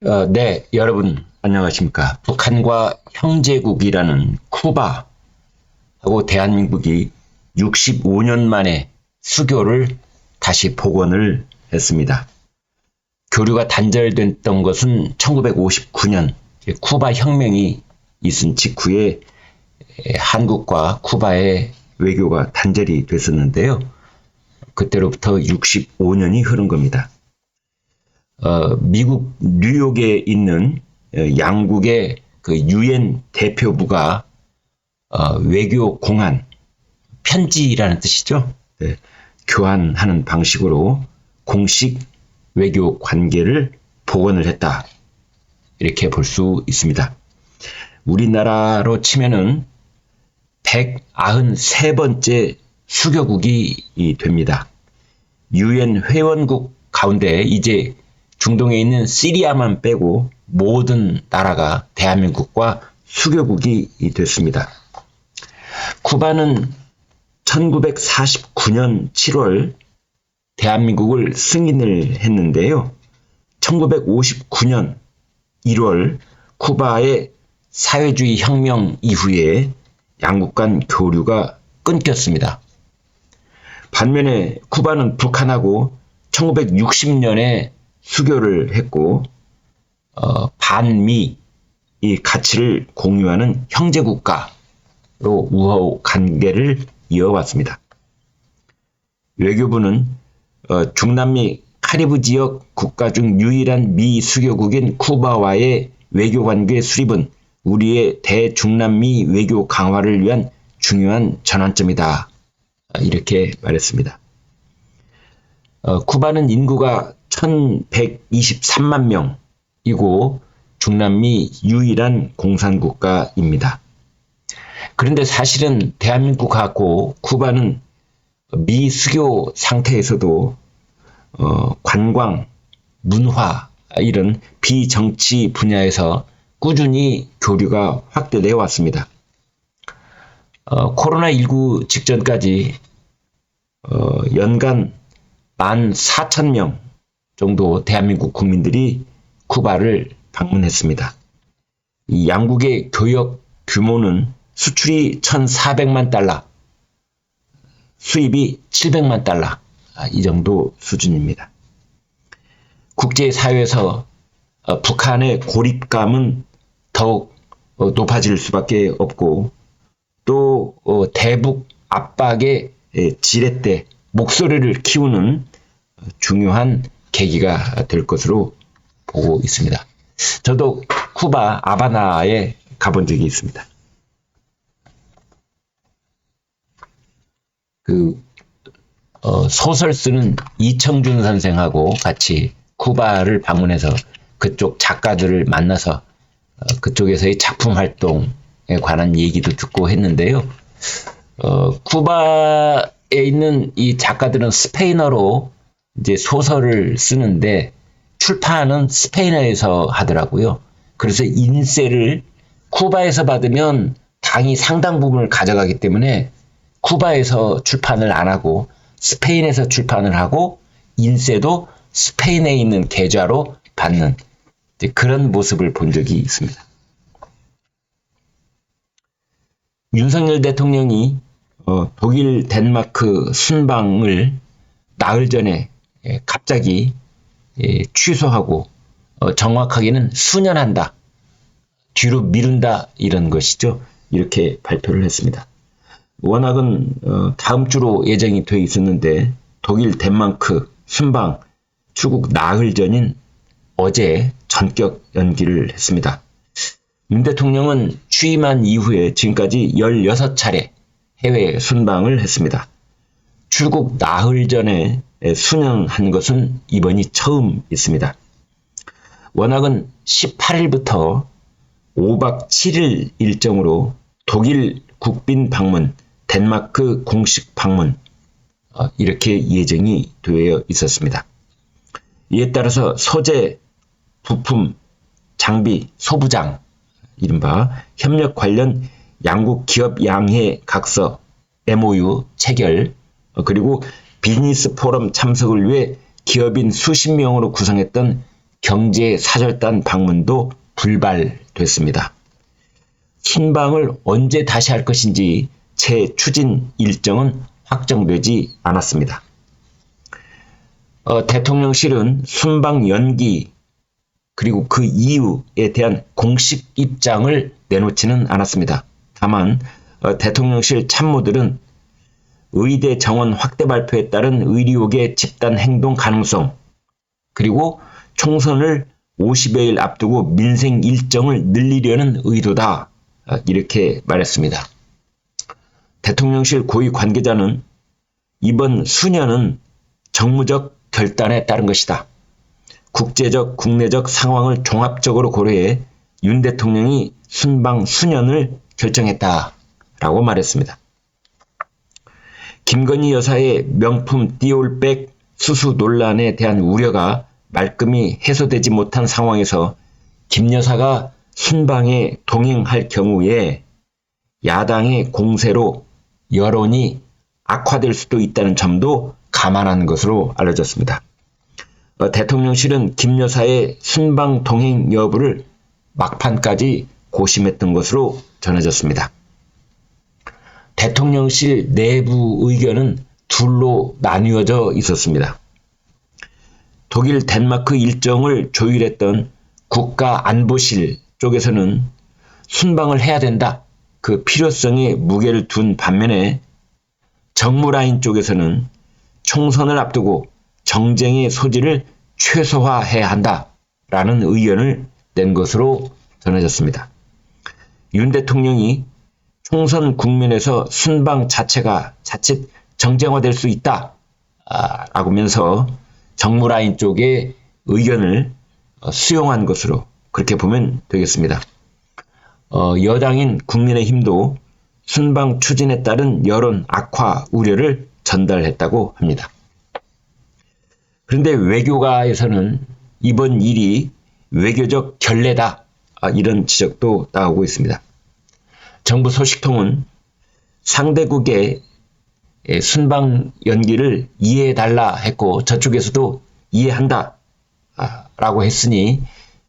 네, 여러분 안녕하십니까? 북한과 형제국이라는 쿠바하고 대한민국이 65년 만에 수교를 다시 복원을 했습니다. 교류가 단절됐던 것은 1959년 쿠바 혁명이 있은 직후에 한국과 쿠바의 외교가 단절이 됐었는데요. 그때로부터 65년이 흐른 겁니다. 미국 뉴욕에 있는 양국의 그 유엔 대표부가 외교 공안, 편지라는 뜻이죠. 네, 교환하는 방식으로 공식 외교 관계를 복원을 했다. 이렇게 볼 수 있습니다. 우리나라로 치면은 193번째 수교국이 됩니다. 유엔 회원국 가운데 이제 중동에 있는 시리아만 빼고 모든 나라가 대한민국과 수교국이 됐습니다. 쿠바는 1949년 7월 대한민국을 승인을 했는데요. 1959년 1월 쿠바의 사회주의 혁명 이후에 양국 간 교류가 끊겼습니다. 반면에 쿠바는 북한하고 1960년에 수교를 했고 반미 이 가치를 공유하는 형제국가로 우호 관계를 이어왔습니다. 외교부는 중남미 카리브 지역 국가 중 유일한 미 수교국인 쿠바와의 외교관계 수립은 우리의 대중남미 외교 강화를 위한 중요한 전환점이다. 이렇게 말했습니다. 쿠바는 인구가 1123만 명이고 중남미 유일한 공산국가입니다. 그런데 사실은 대한민국하고 쿠바는 미수교 상태에서도 관광, 문화 이런 비정치 분야에서 꾸준히 교류가 확대되어 왔습니다. 코로나19 직전까지 연간 14,000명 정도 대한민국 국민들이 쿠바를 방문했습니다. 이 양국의 교역 규모는 수출이 1,400만 달러, 수입이 700만 달러, 이 정도 수준입니다. 국제사회에서 북한의 고립감은 더욱 높아질 수밖에 없고 또 대북 압박의 지렛대, 목소리를 키우는 중요한 계기가 될 것으로 보고 있습니다. 저도 쿠바 아바나에 가본 적이 있습니다. 소설 쓰는 이청준 선생하고 같이 쿠바를 방문해서 그쪽 작가들을 만나서 그쪽에서의 작품 활동에 관한 얘기도 듣고 했는데요. 쿠바에 있는 이 작가들은 스페인어로 이제 소설을 쓰는데 출판은 스페인어에서 하더라고요. 그래서 인세를 쿠바에서 받으면 당이 상당 부분을 가져가기 때문에 쿠바에서 출판을 안 하고 스페인에서 출판을 하고 인세도 스페인에 있는 계좌로 받는 그런 모습을 본 적이 있습니다. 윤석열 대통령이 독일, 덴마크 순방을 나흘 전에 갑자기 취소하고 정확하게는 수년한다, 뒤로 미룬다 이런 것이죠. 이렇게 발표를 했습니다. 워낙은 다음 주로 예정이 돼 있었는데 독일, 덴마크 순방 출국 나흘 전인 어제 전격 연기를 했습니다. 윤 대통령은 취임한 이후에 지금까지 16차례 해외 순방을 했습니다. 출국 나흘 전에 순항한 것은 이번이 처음 있습니다. 워낙은 18일부터 5박 7일 일정으로 독일 국빈 방문, 덴마크 공식 방문 이렇게 예정이 되어 있었습니다. 이에 따라서 소재, 부품, 장비, 소부장, 이른바 협력 관련 양국 기업 양해 각서, MOU 체결, 그리고 비즈니스 포럼 참석을 위해 기업인 수십 명으로 구성했던 경제사절단 방문도 불발됐습니다. 순방을 언제 다시 할 것인지 재추진 일정은 확정되지 않았습니다. 대통령실은 순방 연기 그리고 그 이유에 대한 공식 입장을 내놓지는 않았습니다. 다만 대통령실 참모들은 의대 정원 확대 발표에 따른 의료계 집단 행동 가능성 그리고 총선을 50여일 앞두고 민생 일정을 늘리려는 의도다 이렇게 말했습니다. 대통령실 고위 관계자는 이번 수년은 정무적 결단에 따른 것이다. 국제적, 국내적 상황을 종합적으로 고려해 윤 대통령이 순방 수년을 결정했다라고 말했습니다. 김건희 여사의 명품 디올백 수수 논란에 대한 우려가 말끔히 해소되지 못한 상황에서 김 여사가 순방에 동행할 경우에 야당의 공세로 여론이 악화될 수도 있다는 점도 감안한 것으로 알려졌습니다. 대통령실은 김 여사의 순방 동행 여부를 막판까지 고심했던 것으로 전해졌습니다. 대통령실 내부 의견은 둘로 나뉘어져 있었습니다. 독일, 덴마크 일정을 조율했던 국가안보실 쪽에서는 순방을 해야 된다. 그 필요성에 무게를 둔 반면에 정무라인 쪽에서는 총선을 앞두고 정쟁의 소지를 최소화해야 한다라는 의견을 낸 것으로 전해졌습니다. 윤 대통령이 총선 국면에서 순방 자체가 자칫 정쟁화될 수 있다 라고 하면서 정무라인 쪽의 의견을 수용한 것으로 그렇게 보면 되겠습니다. 여당인 국민의힘도 순방 추진에 따른 여론 악화 우려를 전달했다고 합니다. 그런데 외교가에서는 이번 일이 외교적 결례다 이런 지적도 나오고 있습니다. 정부 소식통은 상대국의 순방 연기를 이해해달라 했고 저쪽에서도 이해한다 라고 했으니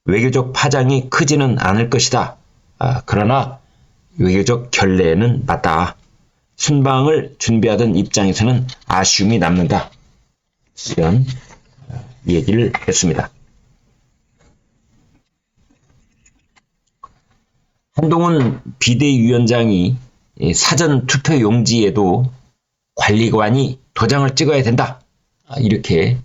외교적 파장이 크지는 않을 것이다. 그러나 외교적 결례는 맞다. 순방을 준비하던 입장에서는 아쉬움이 남는다. 이런 얘기를 했습니다. 한동훈 비대위원장이 사전 투표 용지에도 관리관이 도장을 찍어야 된다. 이렇게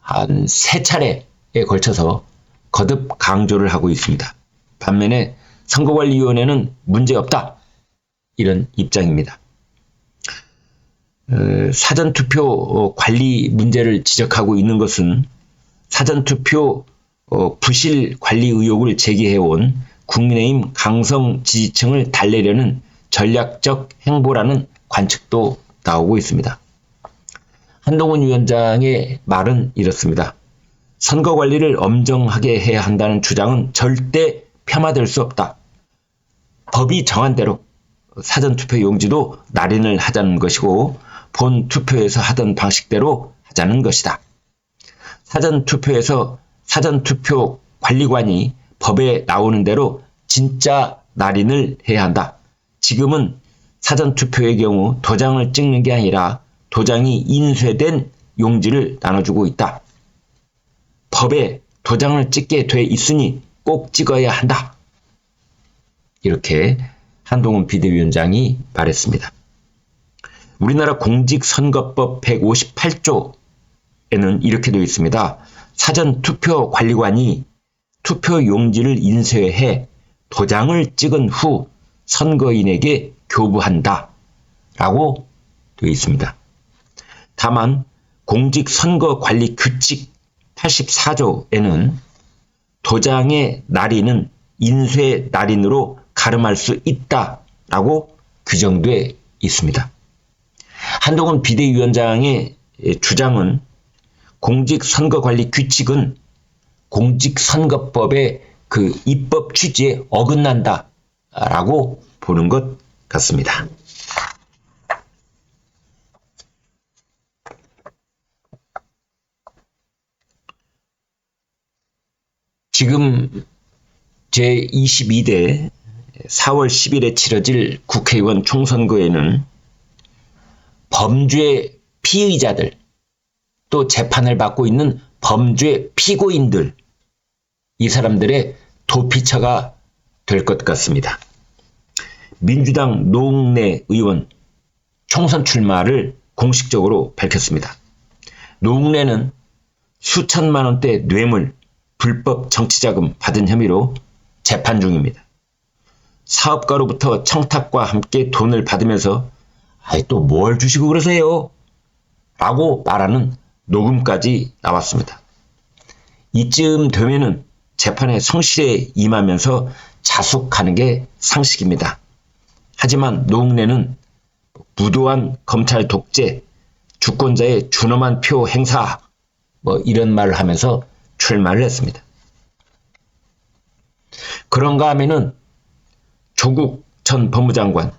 한 3차례에 걸쳐서 거듭 강조를 하고 있습니다. 반면에 선거관리위원회는 문제없다. 이런 입장입니다. 사전투표 관리 문제를 지적하고 있는 것은 사전투표 부실 관리 의혹을 제기해온 국민의힘 강성 지지층을 달래려는 전략적 행보라는 관측도 나오고 있습니다. 한동훈 위원장의 말은 이렇습니다. 선거관리를 엄정하게 해야 한다는 주장은 절대 폄하될 수 없다. 법이 정한 대로 사전투표 용지도 날인을 하자는 것이고 본 투표에서 하던 방식대로 하자는 것이다. 사전투표에서 사전투표 관리관이 법에 나오는 대로 진짜 날인을 해야 한다. 지금은 사전투표의 경우 도장을 찍는 게 아니라 도장이 인쇄된 용지를 나눠주고 있다. 법에 도장을 찍게 돼 있으니 꼭 찍어야 한다. 이렇게 한동훈 비대위원장이 말했습니다. 우리나라 공직선거법 158조에는 이렇게 되어 있습니다. 사전투표관리관이 투표 용지를 인쇄해 도장을 찍은 후 선거인에게 교부한다 라고 되어 있습니다. 다만 공직선거관리규칙 84조에는 도장의 날인은 인쇄 날인으로 가름할 수 있다라고 규정돼 있습니다. 한동훈 비대위원장의 주장은 공직선거관리규칙은 공직선거법의 그 입법 취지에 어긋난다라고 보는 것 같습니다. 지금 제22대 4월 10일에 치러질 국회의원 총선거에는 범죄 피의자들, 또 재판을 받고 있는 범죄 피고인들, 이 사람들의 도피처가 될 것 같습니다. 민주당 노웅래 의원 총선 출마를 공식적으로 밝혔습니다. 노웅래는 수천만 원대 뇌물, 불법 정치자금 받은 혐의로 재판 중입니다. 사업가로부터 청탁과 함께 돈을 받으면서 또 뭘 주시고 그러세요? 라고 말하는 녹음까지 나왔습니다. 이쯤 되면은 재판에 성실히 임하면서 자숙하는 게 상식입니다. 하지만 노웅래는 무도한 검찰 독재, 주권자의 준엄한 표 행사, 이런 말을 하면서 출마를 했습니다. 그런가 하면은 조국 전 법무장관,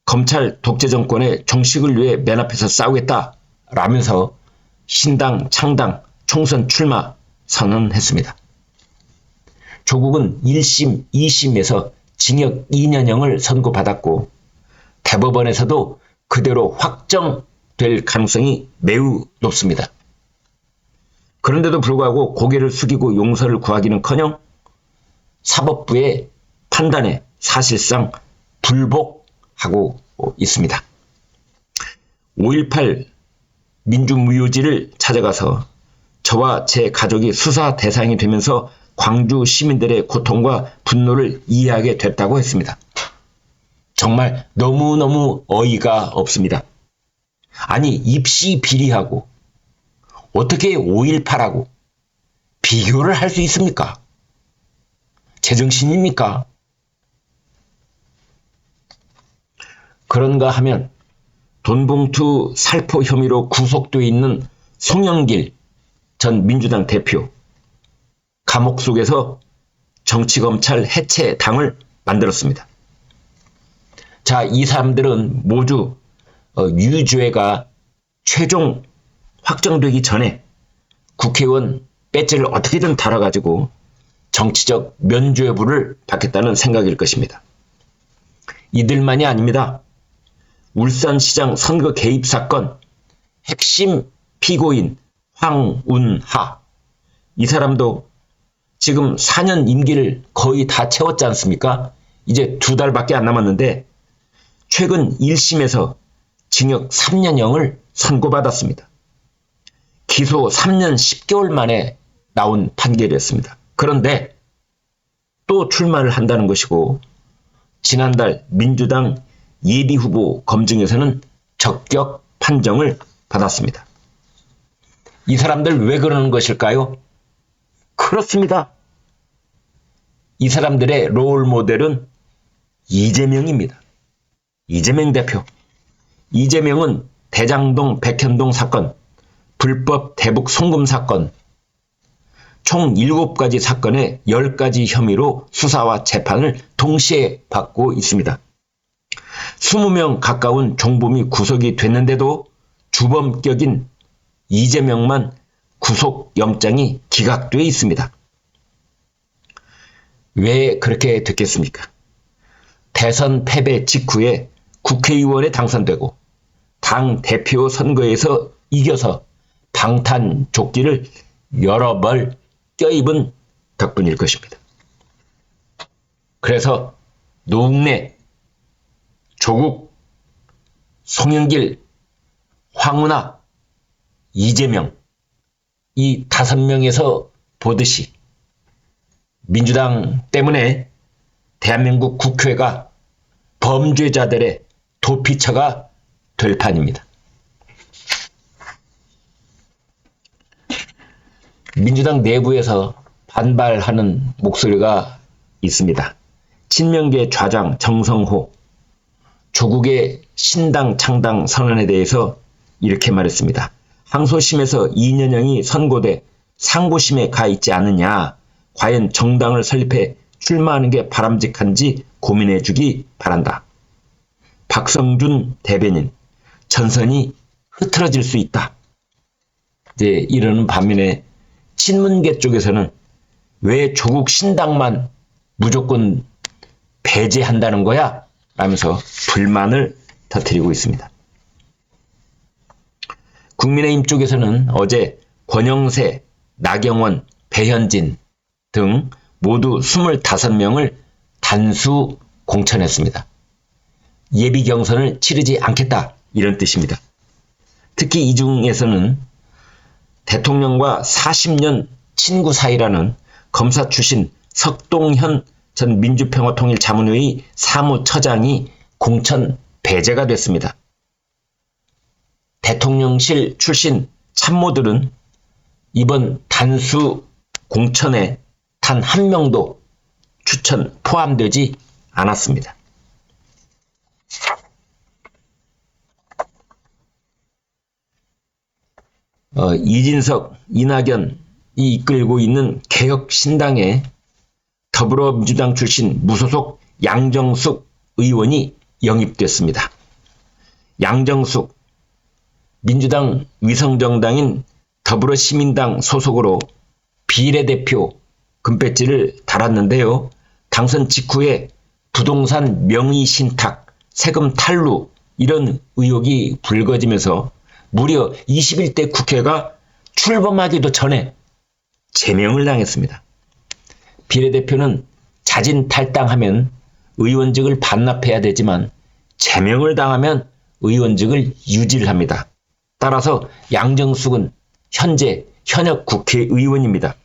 검찰 독재 정권의 종식을 위해 맨 앞에서 싸우겠다라면서 신당 창당 총선 출마 선언했습니다. 조국은 1심, 2심에서 징역 2년형을 선고받았고 대법원에서도 그대로 확정될 가능성이 매우 높습니다. 그런데도 불구하고 고개를 숙이고 용서를 구하기는커녕 사법부의 판단에 사실상 불복하고 있습니다. 5.18 민주무효지를 찾아가서 저와 제 가족이 수사 대상이 되면서 광주 시민들의 고통과 분노를 이해하게 됐다고 했습니다. 정말 너무너무 어이가 없습니다. 아니, 입시 비리하고 어떻게 5.18하고 비교를 할 수 있습니까? 제정신입니까? 그런가 하면 돈봉투 살포 혐의로 구속되어 있는 송영길 전 민주당 대표, 감옥 속에서 정치검찰 해체당을 만들었습니다. 자, 이 사람들은 모두 유죄가 최종 확정되기 전에 국회의원 배지를 어떻게든 달아가지고 정치적 면죄부를 받겠다는 생각일 것입니다. 이들만이 아닙니다. 울산시장 선거 개입 사건 핵심 피고인 황운하, 이 사람도 지금 4년 임기를 거의 다 채웠지 않습니까? 이제 2달밖에 안 남았는데 최근 1심에서 징역 3년형을 선고받았습니다. 기소 3년 10개월 만에 나온 판결이었습니다. 그런데 또 출마를 한다는 것이고 지난달 민주당 예비후보 검증에서는 적격 판정을 받았습니다. 이 사람들 왜 그러는 것일까요? 그렇습니다. 이 사람들의 롤 모델은 이재명입니다. 이재명 대표. 이재명은 대장동 백현동 사건, 불법 대북 송금 사건, 총 7가지 사건에 10가지 혐의로 수사와 재판을 동시에 받고 있습니다. 20명 가까운 종범이 구속이 됐는데도 주범격인 이재명만 구속영장이 기각돼 있습니다. 왜 그렇게 됐겠습니까? 대선 패배 직후에 국회의원에 당선되고 당 대표 선거에서 이겨서 방탄조끼를 여러 벌 껴입은 덕분일 것입니다. 그래서 노웅래, 조국, 송영길, 황운하, 이재명, 이 5명에서 보듯이 민주당 때문에 대한민국 국회가 범죄자들의 도피처가 될 판입니다. 민주당 내부에서 반발하는 목소리가 있습니다. 친명계 좌장 정성호, 조국의 신당 창당 선언에 대해서 이렇게 말했습니다. 항소심에서 2년형이 선고돼 상고심에 가 있지 않느냐, 과연 정당을 설립해 출마하는 게 바람직한지 고민해 주기 바란다. 박성준 대변인, 전선이 흐트러질 수 있다. 이제 이러는 반면에 친문계 쪽에서는 왜 조국 신당만 무조건 배제한다는 거야? 라면서 불만을 터뜨리고 있습니다. 국민의힘 쪽에서는 어제 권영세, 나경원, 배현진 등 모두 25명을 단수 공천했습니다. 예비 경선을 치르지 않겠다, 이런 뜻입니다. 특히 이 중에서는 대통령과 40년 친구 사이라는 검사 출신 석동현 전 민주평화통일자문회의 사무처장이 공천 배제가 됐습니다. 대통령실 출신 참모들은 이번 단수 공천에 단 한 명도 추천 포함되지 않았습니다. 이진석, 이낙연이 이끌고 있는 개혁신당에 더불어민주당 출신 무소속 양정숙 의원이 영입됐습니다. 양정숙, 민주당 위성정당인 더불어시민당 소속으로 비례대표 금배지를 달았는데요. 당선 직후에 부동산 명의신탁, 세금 탈루 이런 의혹이 불거지면서 무려 21대 국회가 출범하기도 전에 제명을 당했습니다. 비례대표는 자진 탈당하면 의원직을 반납해야 되지만 제명을 당하면 의원직을 유지를 합니다. 따라서 양정숙은 현재 현역 국회의원입니다.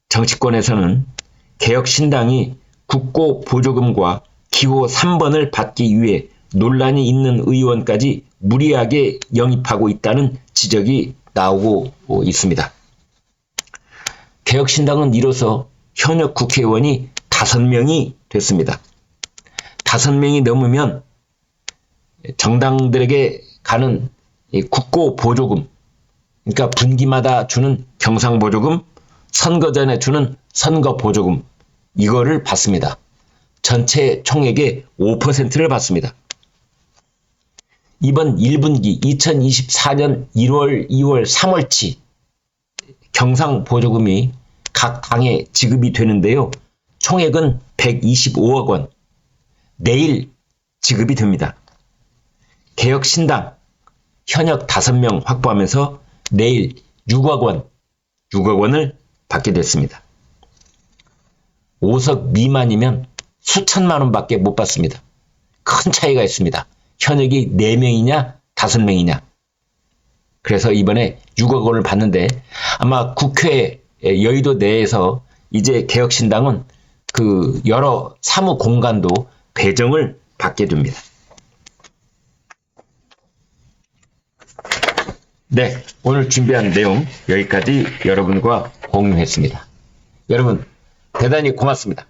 정치권에서는 개혁신당이 국고 보조금과 기호 3번을 받기 위해 논란이 있는 의원까지 무리하게 영입하고 있다는 지적이 나오고 있습니다. 개혁신당은 이로써 현역 국회의원이 5명이 됐습니다. 5명이 넘으면 정당들에게 가는 국고 보조금, 그러니까 분기마다 주는 경상보조금, 선거 전에 주는 선거보조금, 이거를 받습니다. 전체 총액의 5%를 받습니다. 이번 1분기 2024년 1월, 2월, 3월치 경상보조금이 각 당에 지급이 되는데요. 총액은 125억 원, 내일 지급이 됩니다. 개혁신당 현역 5명 확보하면서 내일 6억 원을 받게 됐습니다. 5석 미만이면 수천만 원밖에 못 받습니다. 큰 차이가 있습니다. 현역이 4명이냐 5명이냐. 그래서 이번에 6억 원을 받는데 아마 국회 여의도 내에서 이제 개혁신당은 그 여러 사무 공간도 배정을 받게 됩니다. 네, 오늘 준비한 내용 여기까지 여러분과 공유했습니다. 여러분 대단히 고맙습니다.